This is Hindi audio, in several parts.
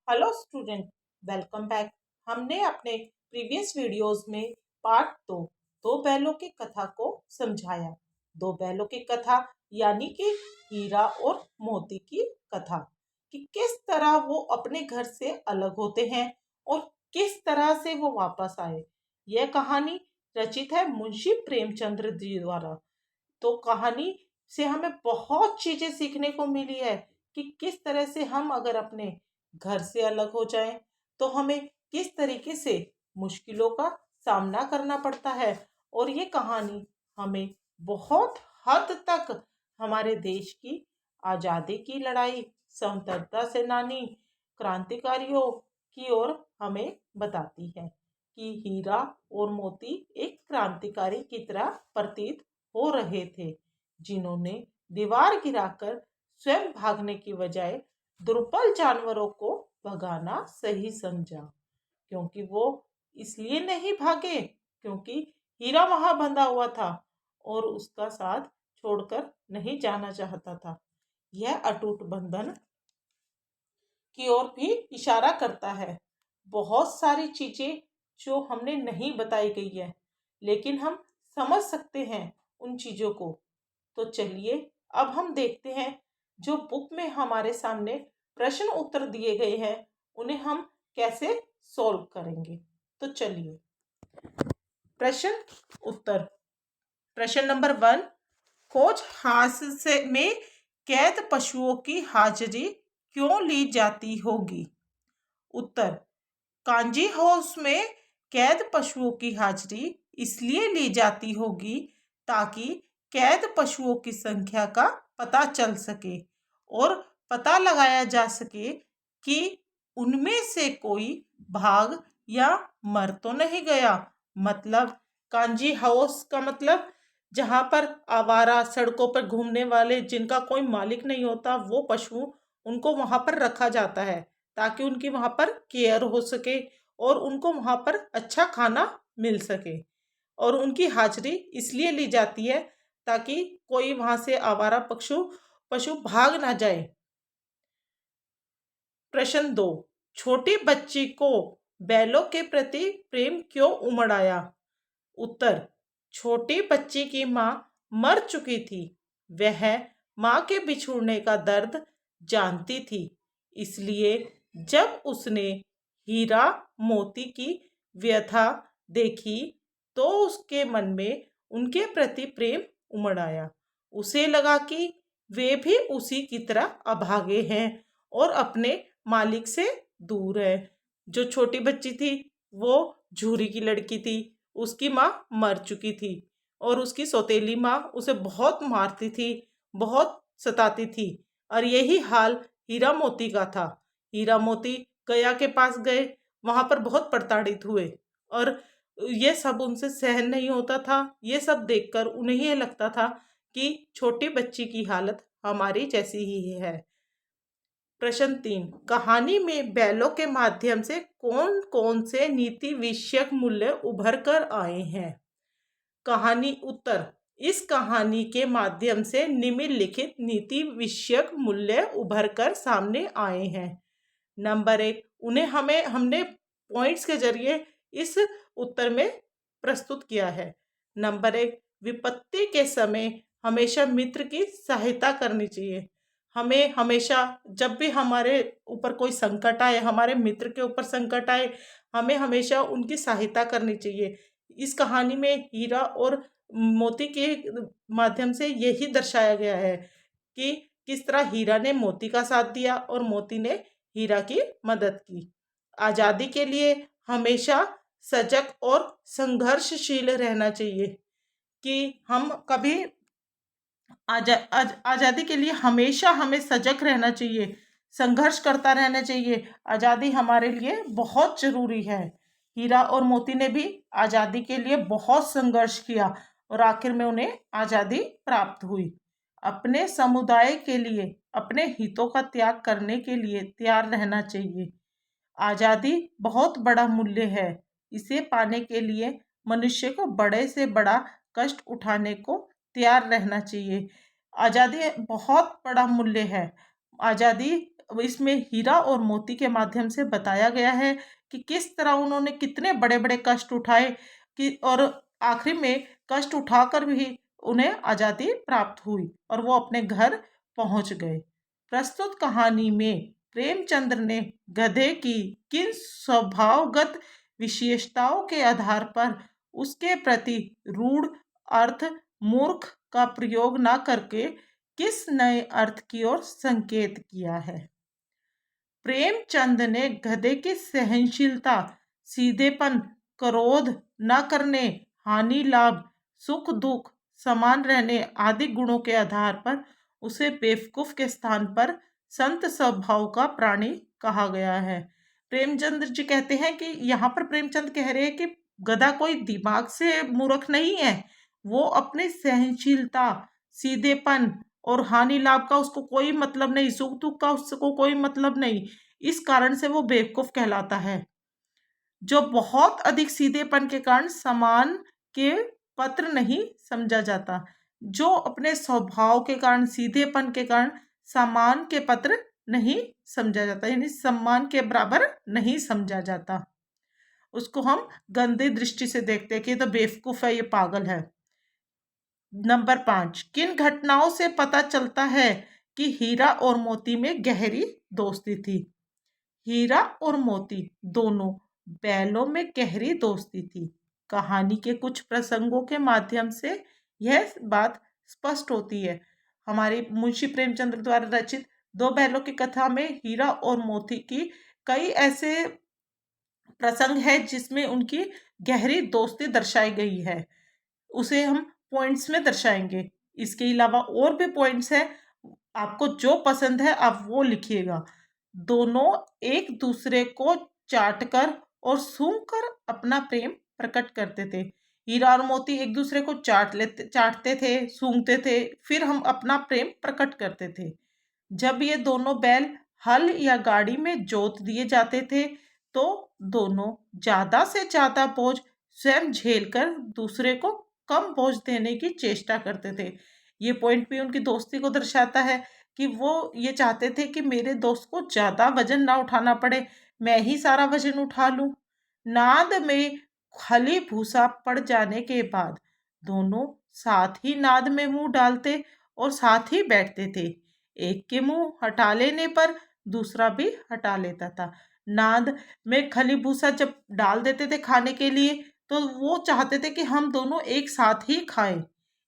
Hello student, welcome back. हमने अपने प्रीवियस वीडियोस में पार्ट दो बैलों की कथा को समझाया। दो बैलों की कथा यानी कि हीरा और मोती की कथा, कि किस तरह वो अपने घर से अलग होते हैं और किस तरह से वो वापस आए। यह कहानी रचित है मुंशी प्रेमचंद्र जी द्वारा। तो कहानी से हमें बहुत चीजें सीखने को मिली है कि किस तरह से हम अगर अपने घर से अलग हो जाएं तो हमें किस तरीके से मुश्किलों का सामना करना पड़ता है। और ये कहानी हमें बहुत हद तक हमारे देश की आज़ादी की लड़ाई, स्वतंत्रता सेनानी, क्रांतिकारियों की ओर हमें बताती है कि हीरा और मोती एक क्रांतिकारी की तरह प्रतीत हो रहे थे, जिन्होंने दीवार गिराकर स्वयं भागने की बजाय दुर्बल जानवरों को भगाना सही समझा। क्योंकि वो इसलिए नहीं भागे क्योंकि हीरा वहां बंधा हुआ था और उसका साथ छोड़कर नहीं जाना चाहता था। यह अटूट बंधन की ओर भी इशारा करता है। बहुत सारी चीजें जो हमने नहीं बताई गई है, लेकिन हम समझ सकते हैं उन चीजों को। तो चलिए अब हम देखते हैं जो बुक में हमारे सामने प्रश्न उत्तर दिए गए हैं उन्हें हम कैसे सॉल्व करेंगे। तो चलिए प्रश्न उत्तर। प्रश्न नंबर 1, खोज हादसे में कैद पशुओं की हाजिरी क्यों ली जाती होगी? उत्तर, कांजी हाउस में कैद पशुओं की हाजिरी इसलिए ली जाती होगी ताकि कैद पशुओं की संख्या का पता चल सके और पता लगाया जा सके कि उनमें से कोई भाग या मर तो नहीं गया। मतलब कांजी हाउस का मतलब जहाँ पर आवारा सड़कों पर घूमने वाले जिनका कोई मालिक नहीं होता वो पशु, उनको वहां पर रखा जाता है ताकि उनकी वहां पर केयर हो सके और उनको वहां पर अच्छा खाना मिल सके। और उनकी हाजिरी इसलिए ली जाती है ताकि कोई वहां से आवारा पशु पशु भाग ना जाए। प्रश्न 2, छोटी बच्ची को बैलों के प्रति प्रेम क्यों उमड़ आया? उत्तर, छोटी बच्ची की माँ मर चुकी थी। वह माँ के बिछुड़ने का दर्द जानती थी, इसलिए जब उसने हीरा मोती की व्यथा देखी तो उसके मन में उनके प्रति प्रेम उमड़ आया। उसे लगा कि वे भी उसी की तरह अभागे हैं और अपने मालिक से दूर है। जो छोटी बच्ची थी वो झूरी की लड़की थी, उसकी माँ मर चुकी थी और उसकी सौतेली माँ उसे बहुत मारती थी, बहुत सताती थी। और यही हाल हीरा मोती का था। हीरा मोती गया के पास गए, वहां पर बहुत प्रताड़ित हुए और ये सब उनसे सहन नहीं होता था। ये सब देखकर उन्हें ये लगता था कि छोटी बच्ची की हालत हमारी जैसी ही है। प्रश्न 3, कहानी में बैलों के माध्यम से कौन कौन से नीति विषयक मूल्य उभर कर आए हैं? कहानी उत्तर, इस कहानी के माध्यम से निम्नलिखित नीति विषयक मूल्य उभर कर सामने आए हैं। नंबर 1, उन्हें हमने पॉइंट्स के जरिए इस उत्तर में प्रस्तुत किया है। नंबर 1, विपत्ति के समय हमेशा मित्र की सहायता करनी चाहिए। हमें हमेशा जब भी हमारे ऊपर कोई संकट आए, हमारे मित्र के ऊपर संकट आए, हमें हमेशा उनकी सहायता करनी चाहिए। इस कहानी में हीरा और मोती के माध्यम से यही दर्शाया गया है कि किस तरह हीरा ने मोती का साथ दिया और मोती ने हीरा की मदद की। आज़ादी के लिए हमेशा सजग और संघर्षशील रहना चाहिए कि हम कभी आज़ादी के लिए हमेशा हमें सजग रहना चाहिए, संघर्ष करता रहना चाहिए। आज़ादी हमारे लिए बहुत ज़रूरी है। हीरा और मोती ने भी आज़ादी के लिए बहुत संघर्ष किया और आखिर में उन्हें आज़ादी प्राप्त हुई। अपने समुदाय के लिए अपने हितों का त्याग करने के लिए तैयार रहना चाहिए। आज़ादी बहुत बड़ा मूल्य है। इसे पाने के लिए मनुष्य को बड़े से बड़ा कष्ट उठाने को तैयार रहना चाहिए। आज़ादी बहुत बड़ा मूल्य है। आज़ादी इसमें हीरा और मोती के माध्यम से बताया गया है कि किस तरह उन्होंने कितने बड़े बड़े कष्ट उठाए कि और आखिर में कष्ट उठाकर भी उन्हें आज़ादी प्राप्त हुई और वो अपने घर पहुंच गए। प्रस्तुत कहानी में प्रेमचंद्र ने गधे की किन स्वभावगत विशेषताओं के आधार पर उसके प्रति रूढ़ अर्थ मूर्ख का प्रयोग न करके किस नए अर्थ की ओर संकेत किया है। प्रेमचंद ने गधे की सहनशीलता, सीधेपन, क्रोध न करने, हानि लाभ, सुख दुख समान रहने आदि गुणों के आधार पर उसे बेवकूफ के स्थान पर संत स्वभाव का प्राणी कहा गया है। प्रेमचंद जी कहते हैं कि यहाँ पर प्रेमचंद कह रहे हैं कि गधा कोई दिमाग से मूर्ख नहीं है, वो अपनी सहनशीलता, सीधेपन और हानि लाभ का उसको कोई मतलब नहीं, सुख दुख का उसको कोई मतलब नहीं, इस कारण से वो बेवकूफ कहलाता है। जो बहुत अधिक सीधेपन के कारण समान के पत्र नहीं समझा जाता, जो अपने स्वभाव के कारण, सीधेपन के कारण समान के पत्र नहीं समझा जाता, यानी सम्मान के बराबर नहीं समझा जाता, उसको हम गंदी दृष्टि से देखते हैं कि ये तो बेवकूफ है, ये पागल है। नंबर 5, किन घटनाओं से पता चलता है कि हीरा और मोती में गहरी दोस्ती थी। हीरा और मोती दोनों बैलों में गहरी दोस्ती थी। कहानी के कुछ प्रसंगों के माध्यम से यह बात स्पष्ट होती है। हमारे मुंशी प्रेमचंद्र द्वारा रचित दो बैलों की कथा में हीरा और मोती की कई ऐसे प्रसंग है जिसमें उनकी गहरी दोस्ती दर्शाई गई है, उसे हम पॉइंट्स में दर्शाएंगे। इसके अलावा और भी पॉइंट्स हैं, आपको जो पसंद है आप वो लिखिएगा। दोनों एक दूसरे को चाटकर और सूंघकर अपना प्रेम प्रकट करते थे। हीरा और मोती एक दूसरे को चाटते थे, सूंघते थे, फिर हम अपना प्रेम प्रकट करते थे। जब ये दोनों बैल हल या गाड़ी में जोत दिए जाते थे तो दोनों ज्यादा से ज्यादा बोझ स्वयं झेलकर दूसरे को कम बोझ देने की चेष्टा करते थे। ये पॉइंट भी उनकी दोस्ती को दर्शाता है कि वो ये चाहते थे कि मेरे दोस्त को ज़्यादा वजन ना उठाना पड़े, मैं ही सारा वजन उठा लूं। नाद में खली भूसा पड़ जाने के बाद दोनों साथ ही नाद में मुंह डालते और साथ ही बैठते थे। एक के मुंह हटा लेने पर दूसरा भी हटा लेता था। नाद में खली भूसा जब डाल देते थे खाने के लिए तो वो चाहते थे कि हम दोनों एक साथ ही खाएं,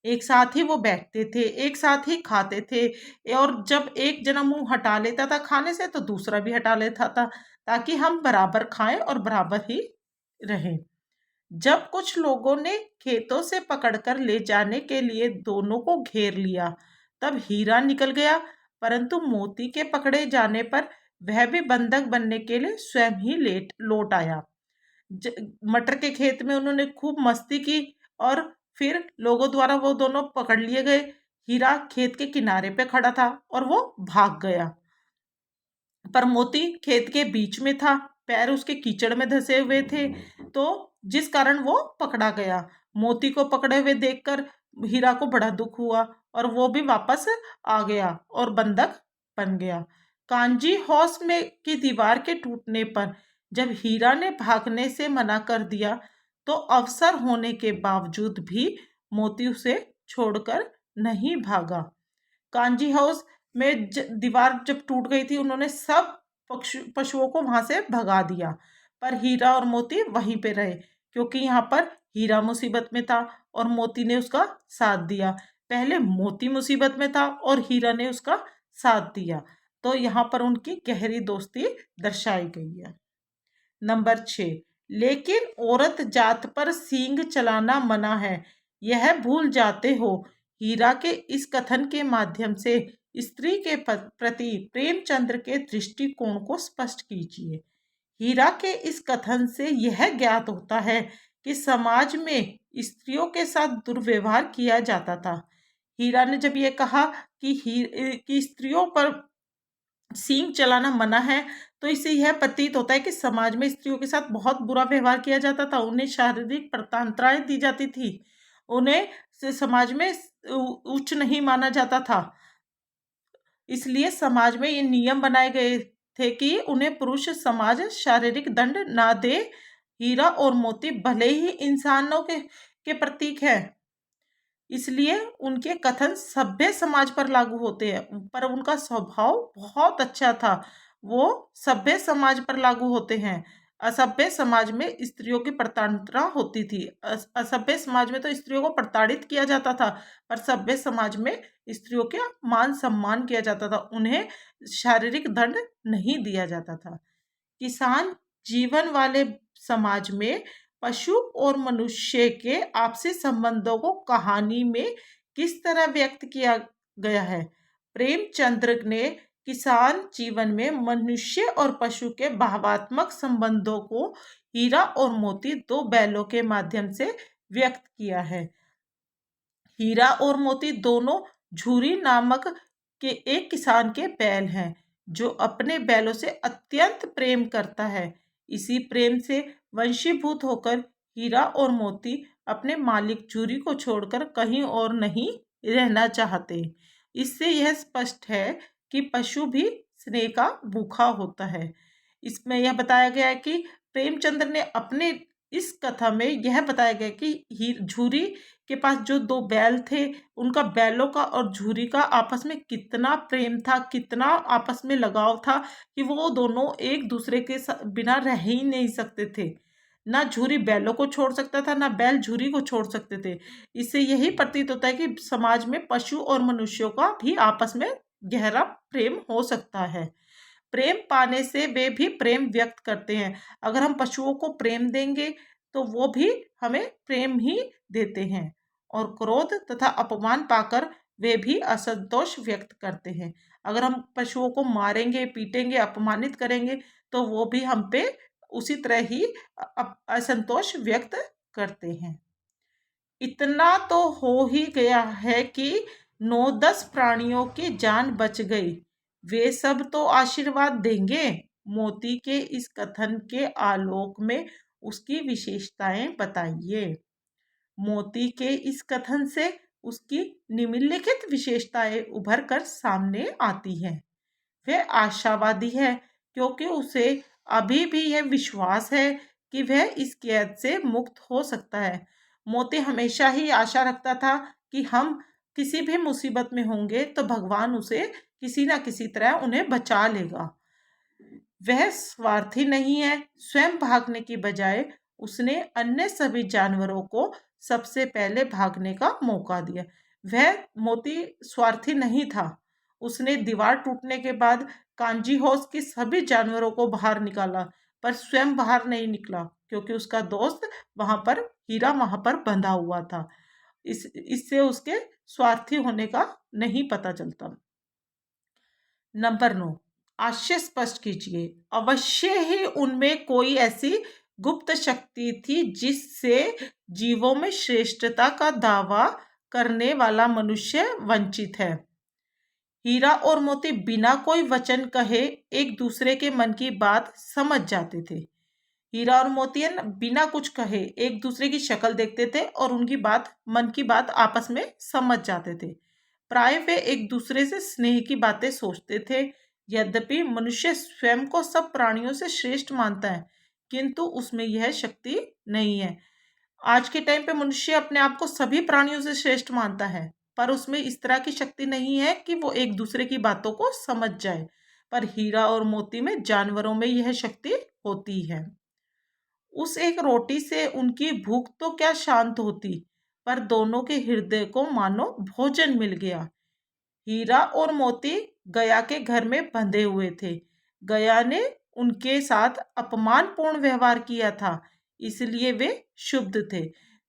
एक साथ ही वो बैठते थे, एक साथ ही खाते थे। और जब एक जना मुंह हटा लेता था खाने से तो दूसरा भी हटा लेता था, ताकि हम बराबर खाएं और बराबर ही रहें। जब कुछ लोगों ने खेतों से पकड़कर ले जाने के लिए दोनों को घेर लिया तब हीरा निकल गया, परंतु मोती के पकड़े जाने पर वह भी बंधक बनने के लिए स्वयं ही लौट आया। मटर के खेत में उन्होंने खूब मस्ती की और फिर लोगों द्वारा वो दोनों पकड़ लिए गए। हीरा खेत के किनारे पे खड़ा था और वो भाग गया, पर मोती खेत के बीच में था, पैर उसके कीचड़ में धंसे हुए थे, तो जिस कारण वो पकड़ा गया। मोती को पकड़े हुए देखकर हीरा को बड़ा दुख हुआ और वो भी वापस आ गया और बंधक बन गया। कांजी हाउस में की दीवार के टूटने पर जब हीरा ने भागने से मना कर दिया तो अवसर होने के बावजूद भी मोती उसे छोड़कर नहीं भागा। कांजी हाउस में दीवार जब टूट गई थी उन्होंने सब पशुओं को वहां से भगा दिया, पर हीरा और मोती वहीं पे रहे, क्योंकि यहाँ पर हीरा मुसीबत में था और मोती ने उसका साथ दिया। पहले मोती मुसीबत में था और हीरा ने उसका साथ दिया, तो यहाँ पर उनकी गहरी दोस्ती दर्शाई गई है। नंबर 6, लेकिन औरत जात पर सींग चलाना मना है, यह भूल जाते हो। हीरा के इस कथन के माध्यम से स्त्री के प्रति प्रेमचंद्र के दृष्टिकोण को स्पष्ट कीजिए। हीरा के इस कथन से यह ज्ञात होता है कि समाज में स्त्रियों के साथ दुर्व्यवहार किया जाता था। हीरा ने जब ये कहा कि स्त्रियों पर सींग चलाना मना है, तो इससे यह प्रतीत होता है कि समाज में स्त्रियों के साथ बहुत बुरा व्यवहार किया जाता था, उन्हें शारीरिक प्रताड़नाएं दी जाती थी, उन्हें समाज में उच्च नहीं माना जाता था। इसलिए समाज में ये नियम बनाए गए थे कि उन्हें पुरुष समाज शारीरिक दंड ना दे। हीरा और मोती भले ही इंसानों के प्रतीक हैं, इसलिए उनके कथन सभ्य समाज पर लागू होते हैं, पर उनका स्वभाव बहुत अच्छा था, वो सभ्य समाज पर लागू होते हैं। असभ्य समाज में स्त्रियों की प्रताड़ना होती थी। असभ्य समाज में तो स्त्रियों को प्रताड़ित किया जाता था, पर सभ्य समाज में स्त्रियों का मान सम्मान किया जाता था, उन्हें शारीरिक दंड नहीं दिया जाता था। किसान जीवन वाले समाज में पशु और मनुष्य के आपसी संबंधों को कहानी में किस तरह व्यक्त किया गया है? प्रेमचंद्र ने किसान जीवन में मनुष्य और पशु के भावात्मक संबंधों को हीरा और मोती दो बैलों के माध्यम से व्यक्त किया है। हीरा और मोती दोनों झूरी नामक के एक किसान के बैल हैं, जो अपने बैलों से अत्यंत प्रेम करता है। इसी प्रेम से वंशीभूत होकर हीरा और मोती अपने मालिक झूरी को छोड़कर कहीं और नहीं रहना चाहते। इससे यह स्पष्ट है कि पशु भी स्नेह का भूखा होता है। इसमें यह बताया गया है कि प्रेमचंद्र ने अपने इस कथा में यह बताया गया कि झूरी के पास जो दो बैल थे, उनका बैलों का और झूरी का आपस में कितना प्रेम था, कितना आपस में लगाव था कि वो दोनों एक दूसरे के बिना रह ही नहीं सकते थे। ना झूरी बैलों को छोड़ सकता था, ना बैल झूरी को छोड़ सकते थे। इससे यही प्रतीत होता है कि समाज में पशु और मनुष्यों का भी आपस में गहरा प्रेम हो सकता है। प्रेम पाने से वे भी प्रेम व्यक्त करते हैं। अगर हम पशुओं को प्रेम देंगे तो वो भी हमें प्रेम ही देते हैं, और क्रोध तथा अपमान पाकर वे भी असंतोष व्यक्त करते हैं। अगर हम पशुओं को मारेंगे, पीटेंगे, अपमानित करेंगे तो वो भी हम पे उसी तरह ही असंतोष व्यक्त करते हैं। इतना तो हो ही गया है कि 9-10 प्राणियों की जान बच गई, वे सब तो आशीर्वाद देंगे। मोती के इस कथन के आलोक में उसकी विशेषताएं बताइए। मोती के इस कथन से उसकी निम्नलिखित विशेषताएं उभर कर सामने आती हैं। वह आशावादी है, क्योंकि उसे अभी भी यह विश्वास है कि वह इस कैद से मुक्त हो सकता है। मोती हमेशा ही आशा रखता था कि हम किसी भी मुसीबत में होंगे तो भगवान उसे किसी ना किसी तरह उन्हें बचा लेगा। वह स्वार्थी नहीं है। स्वयं भागने की बजाय उसने अन्य सभी जानवरों को सबसे पहले भागने का मौका दिया। वह मोती स्वार्थी नहीं था। उसने दीवार टूटने के बाद कांजी हाउस के सभी जानवरों को बाहर निकाला, पर स्वयं बाहर नहीं निकला, क्योंकि उसका दोस्त वहां पर हीरा वहां पर बंधा हुआ था। इससे उसके स्वार्थी होने का नहीं पता चलता। नंबर 9, आशय स्पष्ट कीजिए। अवश्य ही उनमें कोई ऐसी गुप्त शक्ति थी जिससे जीवों में श्रेष्ठता का दावा करने वाला मनुष्य वंचित है। हीरा और मोती बिना कोई वचन कहे एक दूसरे के मन की बात समझ जाते थे। हीरा और मोतियन बिना कुछ कहे एक दूसरे की शक्ल देखते थे और उनकी बात, मन की बात आपस में समझ जाते थे। प्राय वे एक दूसरे से स्नेह की बातें सोचते थे। यद्यपि मनुष्य स्वयं को सब प्राणियों से श्रेष्ठ मानता है, किंतु उसमें यह शक्ति नहीं है। आज के टाइम पे मनुष्य अपने आप को सभी प्राणियों से श्रेष्ठ मानता है, पर उसमें इस तरह की शक्ति नहीं है कि वो एक दूसरे की बातों को समझ जाए। पर हीरा और मोती में, जानवरों में यह शक्ति होती है। उस एक रोटी से उनकी भूख तो क्या शांत होती, पर दोनों के हृदय को मानो भोजन मिल गया। हीरा और मोती गया के घर में बंधे हुए थे। गया ने उनके साथ अपमानपूर्ण व्यवहार किया था, इसलिए वे शुद्ध थे।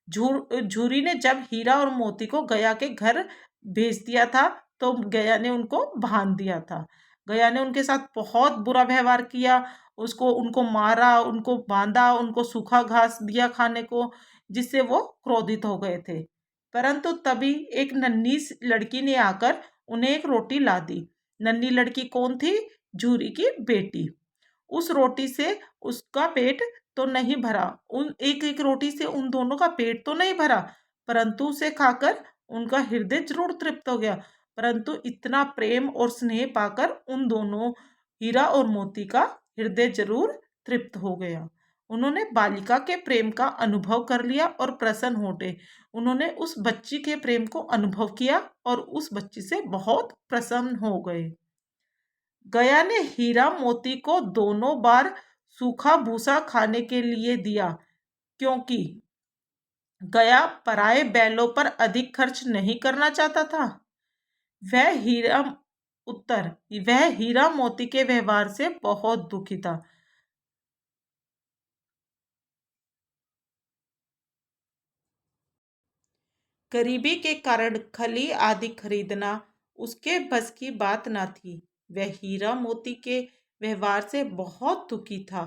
झूरी ने जब हीरा और मोती को गया के घर भेज दिया था तो गया ने उनको बांध दिया था। गया ने उनके साथ बहुत बुरा व्यवहार किया, उनको मारा, उनको बांधा, उनको सूखा घास दिया खाने को, जिससे वो क्रोधित हो गए थे। परंतु तभी एक नन्ही लड़की ने आकर उन्हें एक रोटी ला दी। नन्ही लड़की कौन थी? झूरी की बेटी। उस रोटी से उसका पेट तो नहीं भरा, उन एक एक रोटी से उन दोनों का पेट तो नहीं भरा, परंतु उसे खाकर उनका हृदय जरूर तृप्त हो गया। परंतु इतना प्रेम और स्नेह पाकर उन दोनों हीरा और मोती का हृदय जरूर तृप्त हो गया। उन्होंने बालिका के प्रेम का अनुभव कर लिया और प्रसन्न हो उठे। उन्होंने उस बच्ची के प्रेम को अनुभव किया और उस बच्ची से बहुत प्रसन्न हो गए। गया ने हीरा मोती को दोनों बार सूखा भूसा खाने के लिए दिया, क्योंकि गया पराये बैलों पर अधिक खर्च नहीं करना चाहता था। वह हीरा उत्तर वह हीरा मोती के व्यवहार से बहुत दुखी था। गरीबी के कारण खली आदि खरीदना उसके बस की बात ना थी। वह हीरा मोती के व्यवहार से बहुत दुखी था।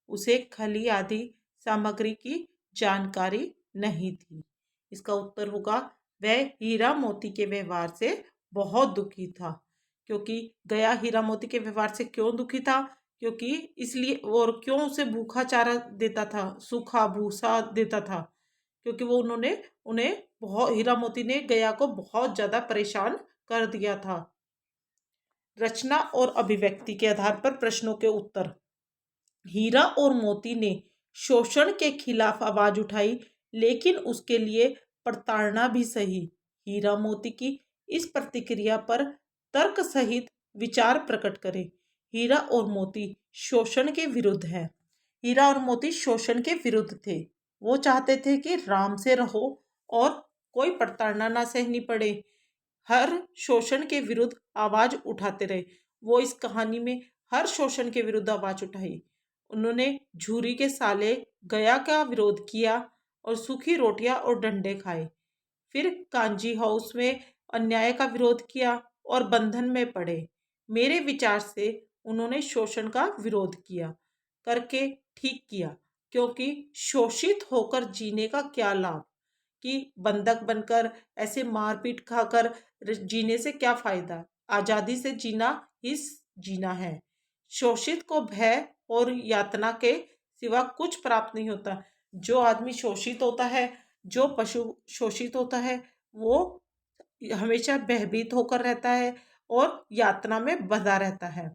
उसे खली आदि सामग्री की जानकारी नहीं थी। इसका उत्तर होगा वह हीरा मोती के व्यवहार से बहुत दुखी था। क्योंकि गया हीरा मोती के व्यवहार से क्यों दुखी था? क्योंकि इसलिए, और क्यों उसे भूखा चारा देता था, सूखा भूसा देता था? क्योंकि वो उन्हें बहुत हीरा मोती ने गया को बहुत ज्यादा परेशान कर दिया था। रचना और अभिव्यक्ति के आधार पर प्रश्नों के उत्तर। हीरा और मोती ने शोषण के खिलाफ आवाज उठाई, लेकिन उसके लिए प्रताड़ना भी सही। हीरा मोती की इस प्रतिक्रिया पर तर्क सहित विचार प्रकट करें। हीरा और मोती शोषण के विरुद्ध है। हीरा और मोती शोषण के विरुद्ध थे। वो चाहते थे कि राम से रहो और कोई प्रताड़ना ना सहनी पड़े, हर शोषण के विरुद्ध आवाज उठाते रहे। वो इस कहानी में हर शोषण के विरुद्ध आवाज उठाई। उन्होंने झूरी के साले गया का विरोध किया और सूखी रोटियां और डंडे खाए। फिर कांजी हाउस में अन्याय का विरोध किया और बंधन में पड़े। मेरे विचार से उन्होंने शोषण का विरोध किया करके ठीक किया, क्योंकि शोषित होकर जीने का क्या लाभ, कि बंधक बनकर ऐसे मारपीट खाकर जीने से क्या फायदा। आजादी से जीना ही जीना है। शोषित को भय और यातना के सिवा कुछ प्राप्त नहीं होता। जो आदमी शोषित होता है, जो पशु शोषित होता है, वो हमेशा भयभीत होकर रहता है और यातना में बंधा रहता है,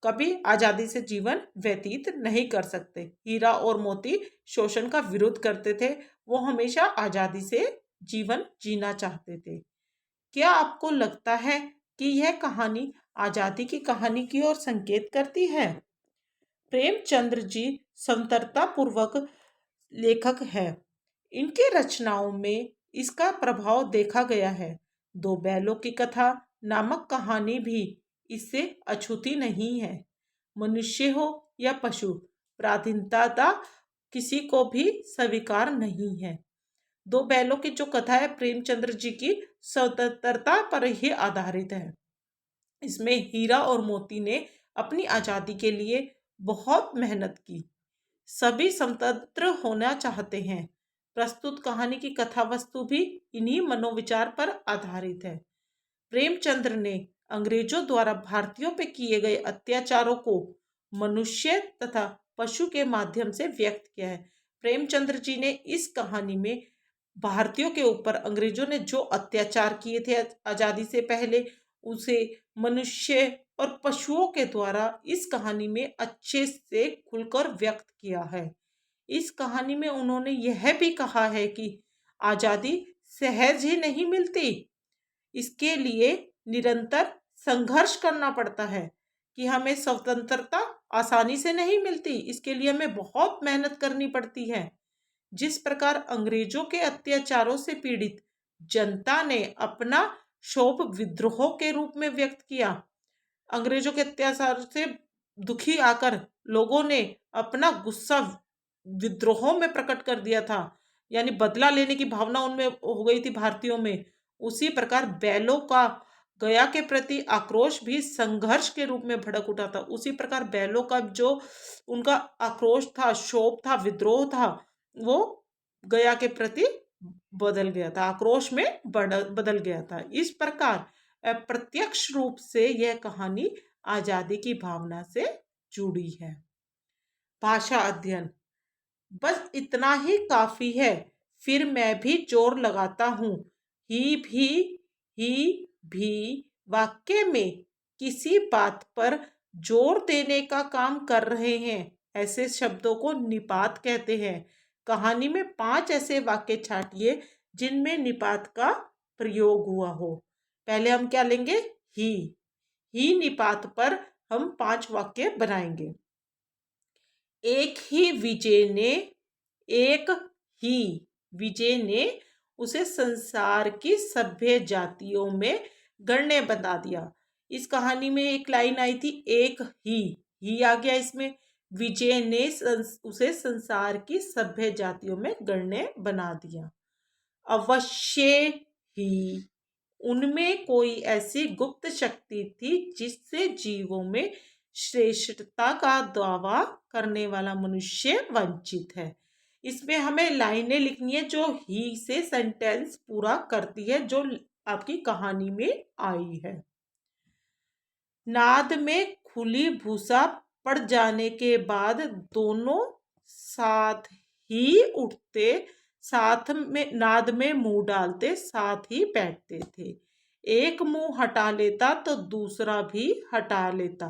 कभी आजादी से जीवन व्यतीत नहीं कर सकते। हीरा और मोती शोषण का विरोध करते थे। वो हमेशा आजादी से जीवन जीना चाहते थे। क्या आपको लगता है कि यह कहानी आजादी की कहानी की ओर संकेत करती है? प्रेमचंद्र जी स्वतंत्रता पूर्वक लेखक है। इनके रचनाओं में इसका प्रभाव देखा गया है। दो बैलों की कथा नामक कहानी भी इससे अछूती नहीं है। मनुष्य हो या पशु, पराधीनता किसी को भी स्वीकार नहीं है। दो बैलों की जो कथा है प्रेमचंद्र जी की स्वतंत्रता पर ही आधारित है। इसमें हीरा और मोती ने अपनी आजादी के लिए बहुत मेहनत की। सभी स्वतंत्र होना चाहते हैं। प्रस्तुत कहानी की कथा वस्तु भी इन्हीं मनोविचार पर आधारित है। प्रेमचंद्र ने अंग्रेजों द्वारा भारतीयों पर किए गए अत्याचारों को मनुष्य तथा पशु के माध्यम से व्यक्त किया है। प्रेमचंद्र जी ने इस कहानी में भारतीयों के ऊपर अंग्रेजों ने जो अत्याचार किए थे आजादी से पहले, उसे मनुष्य और पशुओं के द्वारा इस कहानी में अच्छे से खुलकर व्यक्त किया है। इस कहानी में उन्होंने यह भी कहा है कि आजादी सहज ही नहीं मिलती, इसके लिए निरंतर संघर्ष करना पड़ता है। कि हमें स्वतंत्रता आसानी से नहीं मिलती, इसके लिए हमें बहुत मेहनत करनी पड़ती है। जिस प्रकार अंग्रेजों के अत्याचारों से पीड़ित जनता ने अपना क्षोभ विद्रोह के रूप में व्यक्त किया, अंग्रेजों के अत्याचार से दुखी आकर लोगों ने अपना गुस्सा विद्रोह में प्रकट कर दिया था, यानी बदला लेने की भावना उनमें हो गई थी भारतीयों में। उसी प्रकार बैलों का गया के प्रति आक्रोश भी संघर्ष के रूप में भड़क उठा था। उसी प्रकार बैलों का जो उनका आक्रोश था, क्षोभ था, विद्रोह था, वो गया के प्रति बदल गया था, आक्रोश में बदल गया था। इस प्रकार अप्रत्यक्ष रूप से यह कहानी आजादी की भावना से जुड़ी है। भाषा अध्ययन बस इतना ही काफी है। फिर मैं भी जोर लगाता हूँ। ही भी वाक्य में किसी बात पर जोर देने का काम कर रहे हैं, ऐसे शब्दों को निपात कहते हैं। कहानी में 5 ऐसे वाक्य छांटिए जिनमें निपात का प्रयोग हुआ हो। पहले हम क्या लेंगे? ही निपात पर हम 5 वाक्य बनाएंगे। एक ही विजय ने उसे संसार की सभ्य जातियों में गण्य बना दिया। इस कहानी में एक लाइन आई थी, एक ही आ गया इसमें। विजय ने उसे संसार की सभ्य जातियों में गण्य बना दिया। अवश्य ही उनमें कोई ऐसी गुप्त शक्ति थी जिससे जीवों में श्रेष्ठता का दावा करने वाला मनुष्य वंचित है। इसमें हमें लाइनें लिखनी है जो ही से सेंटेंस पूरा करती है, जो आपकी कहानी में आई है। नाद में खुली भूसा पड़ जाने के बाद दोनों साथ ही उठते, साथ में नाद में मुंह डालते, साथ ही बैठते थे। एक मुंह हटा लेता तो दूसरा भी हटा लेता।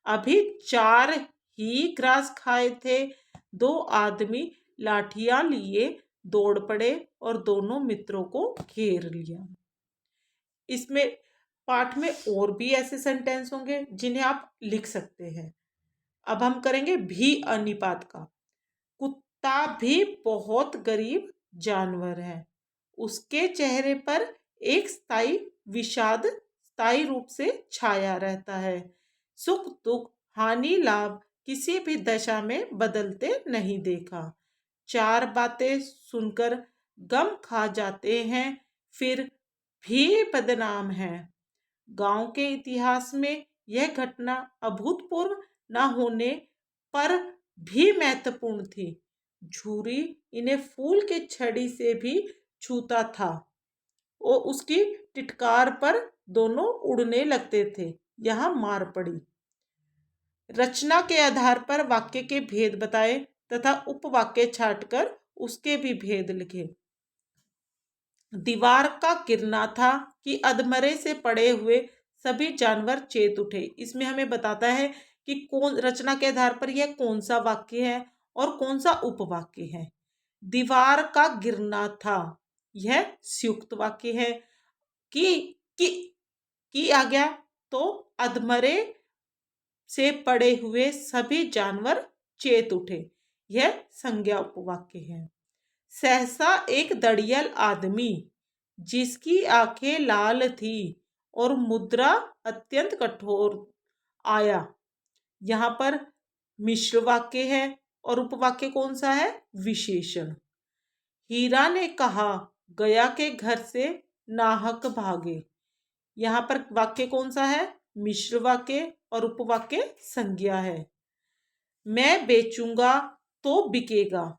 अभी 4 ही ग्रास खाए थे। 2 आदमी लाठियां लिए दौड़ पड़े और दोनों मित्रों को घेर लिया। इसमें पाठ में और भी ऐसे सेंटेंस होंगे जिन्हें आप लिख सकते हैं। अब हम करेंगे भी अनिपात का। कुत्ता भी बहुत गरीब जानवर है। उसके चेहरे पर एक स्थायी विषाद स्थायी रूप से छाया रहता है। सुख दुख हानि लाभ किसी भी दशा में बदलते नहीं देखा। 4 बातें सुनकर गम खा जाते हैं, फिर भी बदनाम है। गांव के इतिहास में यह घटना अभूतपूर्व न होने पर भी महत्वपूर्ण थी। झूरी इन्हें फूल के छड़ी से भी छूता था और उसकी टिटकार पर दोनों उड़ने लगते थे। यहाँ मार पड़ी। रचना के आधार पर वाक्य के भेद बताए तथा उपवाक्य छांटकर उसके भी भेद लिखे। दीवार का गिरना था कि अधमरे से पड़े हुए सभी जानवर चेत उठे। इसमें हमें बताता है कि कौन रचना के आधार पर यह कौन सा वाक्य है और कौन सा उपवाक्य है। दीवार का गिरना था, यह संयुक्त वाक्य है। कि आ गया तो अधमरे से पड़े हुए सभी जानवर चेत उठे, यह संज्ञा उपवाक्य है। सहसा एक दड़ियल आदमी जिसकी आंखें लाल थी और मुद्रा अत्यंत कठोर आया, यहाँ पर मिश्र वाक्य है और उपवाक्य कौन सा है? विशेषण। हीरा ने कहा गया के घर से नाहक भागे, यहाँ पर वाक्य कौन सा है? मिश्र वाक्य और उपवाक्य संज्ञा है। मैं बेचूंगा तो बिकेगा,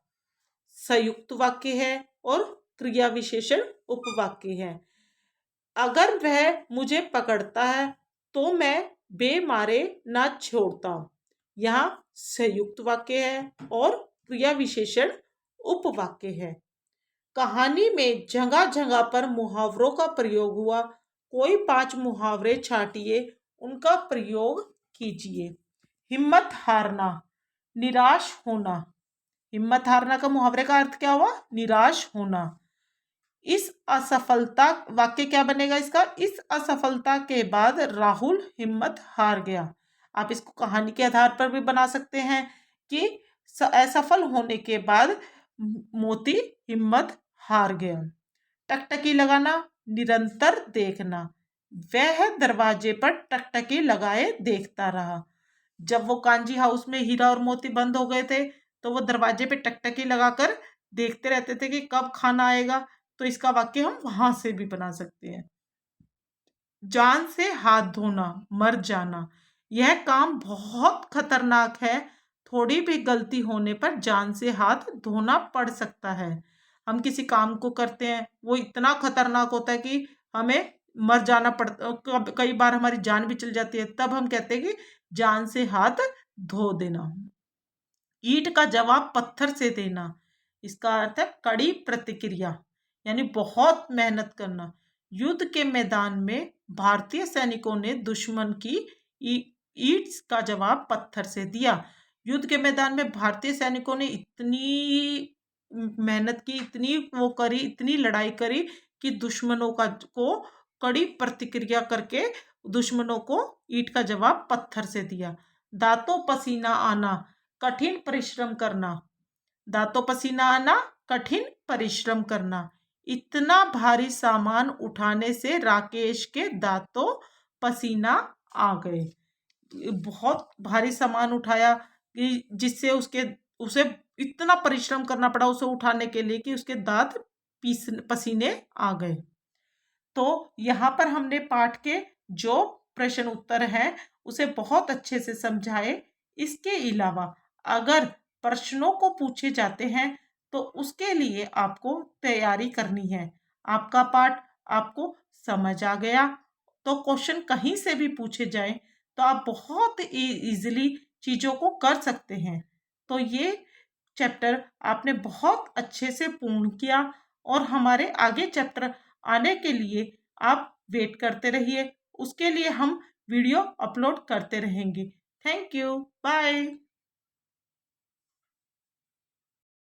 संयुक्त वाक्य है और क्रिया विशेषण उपवाक्य है। अगर वह मुझे पकड़ता है तो मैं बेमारे ना छोड़ता, यहाँ संयुक्त वाक्य है और क्रिया विशेषण उपवाक्य है। कहानी में जगह जगह पर मुहावरों का प्रयोग हुआ। कोई 5 मुहावरे छांटिए, उनका प्रयोग कीजिए। हिम्मत हारना, निराश होना। हिम्मत हारना का मुहावरे का अर्थ क्या हुआ? निराश होना। इस असफलता वाक्य क्या बनेगा इसका? इस असफलता के बाद राहुल हिम्मत हार गया। आप इसको कहानी के आधार पर भी बना सकते हैं कि असफल होने के बाद मोती हिम्मत हार गया। टकटकी लगाना, निरंतर देखना। वह दरवाजे पर टकटकी लगाए देखता रहा। जब वो कांजी हाउस में हीरा और मोती बंद हो गए थे तो वो दरवाजे पे टकटकी लगाकर देखते रहते थे कि कब खाना आएगा। तो इसका वाक्य हम वहां से भी बना सकते हैं। जान से हाथ धोना, मर जाना। यह काम बहुत खतरनाक है। थोड़ी भी गलती होने पर जान से हाथ धोना पड़ सकता है। हम किसी काम को करते हैं, वो इतना खतरनाक होता है कि हमें मर जाना पड़ता, कई बार हमारी जान भी चल जाती है। तब हम कहते हैं कि जान से हाथ धो देना। ईंट का जवाब पत्थर से देना, इसका अर्थ है कड़ी प्रतिक्रिया, यानी बहुत मेहनत करना। युद्ध के मैदान में भारतीय सैनिकों ने दुश्मन की ईंट का जवाब पत्थर से दिया। युद्ध के मैदान में भारतीय सैनिकों ने इतनी मेहनत की, इतनी वो करी, इतनी लड़ाई करी कि दुश्मनों को कड़ी प्रतिक्रिया करके दुश्मनों को ईंट का जवाब पत्थर से दिया। दांतों पसीना आना, कठिन परिश्रम करना। दांतों पसीना आना, कठिन परिश्रम करना। इतना भारी सामान उठाने से राकेश के दांतों पसीना आ गए। बहुत भारी सामान उठाया कि जिससे उसे इतना परिश्रम करना पड़ा उसे उठाने के लिए कि उसके दांत पसीने आ गए। तो यहाँ पर हमने पाठ के जो प्रश्न उत्तर हैं उसे बहुत अच्छे से समझाए। इसके अलावा अगर प्रश्नों को पूछे जाते हैं तो उसके लिए आपको तैयारी करनी है। आपका पाठ आपको समझ आ गया तो क्वेश्चन कहीं से भी पूछे जाएं तो आप बहुत इजीली चीज़ों को कर सकते हैं। तो ये चैप्टर आपने बहुत अच्छे से पूर्ण किया और हमारे आगे चैप्टर आने के लिए आप वेट करते रहिए। उसके लिए हम वीडियो अपलोड करते रहेंगे। Thank you, bye.